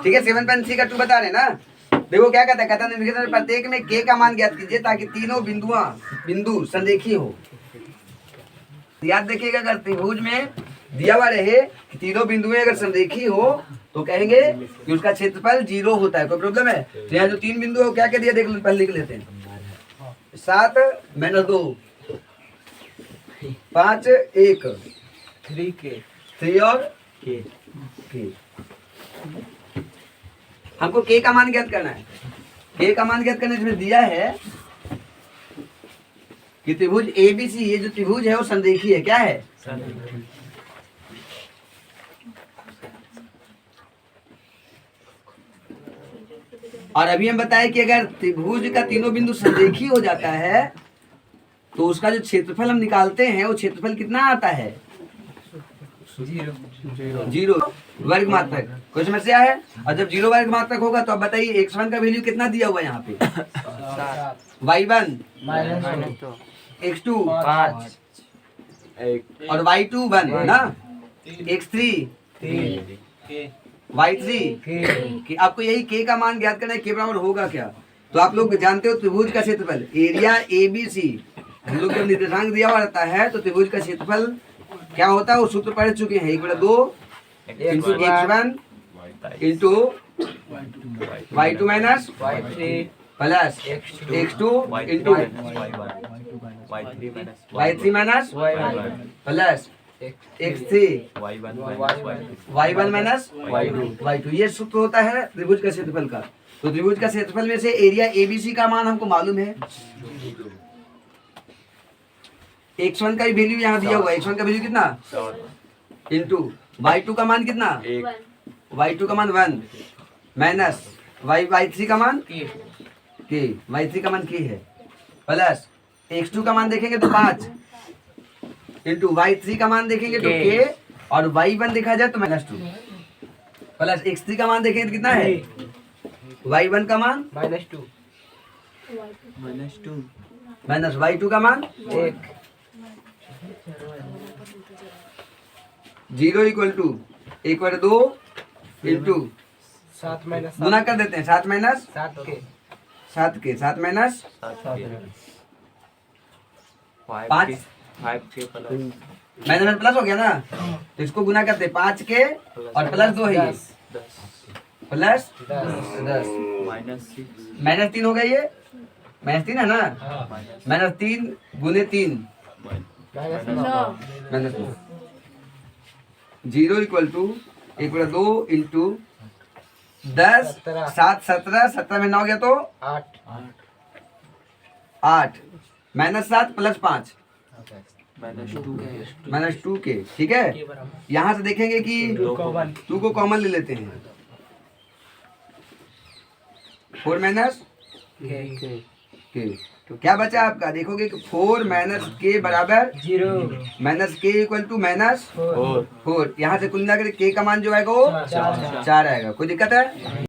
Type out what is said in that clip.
ठीक है 7.3 का 2 बता रहे ना। देखो क्या कहता है, कहता है प्रत्येक में k का मान ज्ञात कीजिए ताकि तीनों बिंदु संरेखीय हो। याद रखिएगा अगर त्रिभुज में दिया हुआ रहे कि तीनों बिंदुएं अगर संरेखीय हो तो कहेंगे कि उसका क्षेत्रफल 0 होता है। कोई प्रॉब्लम है? तो यहाँ जो 3 बिंदु है क्या कह दिया, देख पहले लिख लेते हैं। 7 - 2 5 1 3 और k। हमको k का मान ज्ञात करना है। k का मान ज्ञात करने इसमें दिया है कि त्रिभुज ABC, ये जो त्रिभुज है वो संरेखीय है। क्या है? और अभी हम बताए कि अगर त्रिभुज का तीनों बिंदु संरेखीय हो जाता है तो उसका जो क्षेत्रफल हम निकालते हैं वो क्षेत्रफल कितना आता है? 0 वर्ग मात्रक। कोई समस्या है? और जब 0 वर्ग मात्रक होगा तो अब बताइए x1 का वैल्यू कितना दिया हुआ है यहाँ पे? y1 x2 5 और y2 1 ना, x3 y3 कि आपको यही k का मान ज्ञात करना है। k बराबर होगा क्या? तो आप लोग जानते हो त्रिभुज का क्षेत्रफल एरिया ABC, हम लोग जब निर्देशांक दिया हुआ रहता है तो त्रिभुज का क्षेत्रफल क्या होता है वो सूत्र पढ़ चुके हैं। 1/2 into x1 into y2 minus plus x2 into y3 minus plus x3 y1 minus y2। ये सूत्र होता है त्रिभुज का क्षेत्रफल का। तो त्रिभुज का क्षेत्रफल में से एरिया ABC का मान हमको मालूम है। x1 का भी वैल्यू यहाँ दिया हुआ है। x1 का वैल्यू कितना? इंटू y2 का मान कितना? y2 का मान 1 माइनस y3 का मान k, y3 का मान k है प्लस x2 का मान देखेंगे तो 5 इंटू y3 का मान देखेंगे तो k और y1 देखा जाए तो -2 प्लस x3 का मान देखेंगे तो कितना है? y1 का मान -2 माइनस y2 का मान 1। 0 इक्वल टू 1/2 इंटू 7 माइनस गुना कर देते हैं 7 माइनस 7 के 7 माइनस 5 माइनस प्लस हो गया ना, तो इसको गुना करते हैं 5 के और प्लस 2 है ये प्लस 10 -3 हो गया। ये -3 है ना, -3 गुने 3 -9। 0 इक्वल टू 1/2 इंटू 10 7 17 17 में 9 गया तो 8 -7 प्लस 5 -2 के। ठीक है, यहाँ से देखेंगे कि 2 को कॉमन ले लेते हैं। 4 माइनस के, तो क्या बचा आपका? देखोगे कि 4 माइनस के बराबर 0 माइनस के इक्वल टू -4। यहाँ से कुल मिलाकर के का मान जो आएगा वो 4 आएगा। कोई दिक्कत है?